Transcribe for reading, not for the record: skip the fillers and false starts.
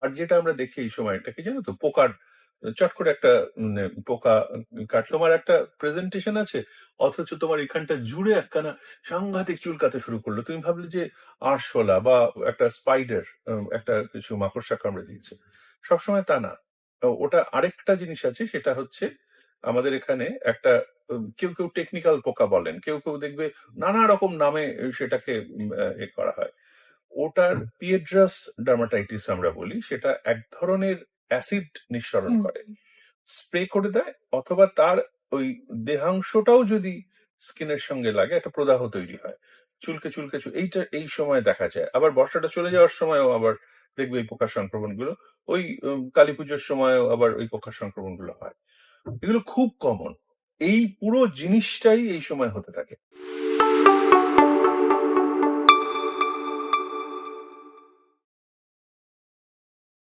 আর যেটা আমরা দেখি এই সময়টা কি জানো তো, পোকার চট করে একটা পোকা কাটলো, তোমার একটা প্রেজেন্টেশন আছে, অথচ তোমার এখানটা জুড়ে একখানা সাংঘাতিক চুলকাতে শুরু করলো, তুমি ভাবলে যে আরশোলা বা একটা স্পাইডার, একটা কিছু মাকড়সা কামড়ে দিয়েছে। সবসময় তা না। ওটা আরেকটা জিনিস আছে, সেটা হচ্ছে আমাদের এখানে একটা কেউ কেউ টেকনিক্যাল পোকা বলেন, কেউ কেউ দেখবে নানা রকম নামে সেটাকে এ করা হয়। ওটার পিয়েড্রাস ডার্মাটাইটিস আমরা বলি, সেটা এক ধরনের অ্যাসিড নিঃসরণ হুম। করে, স্প্রে করে দেয়, অথবা তার ওই দেহাংশটাও যদি স্কিনের সঙ্গে লাগে একটা প্রদাহ তৈরি হয়, চুলকে চুলকে এইটা এই সময় দেখা যায়। আবার বর্ষাটা চলে যাওয়ার সময়ও আবার দেখবে এই পোকার সংক্রমণ গুলো, ওই কালী পুজোর সময়ও আবার ওই পোকার সংক্রমণ গুলো হয়। এগুলো খুব কমন, এই পুরো জিনিসটাই এই সময় হতে থাকে।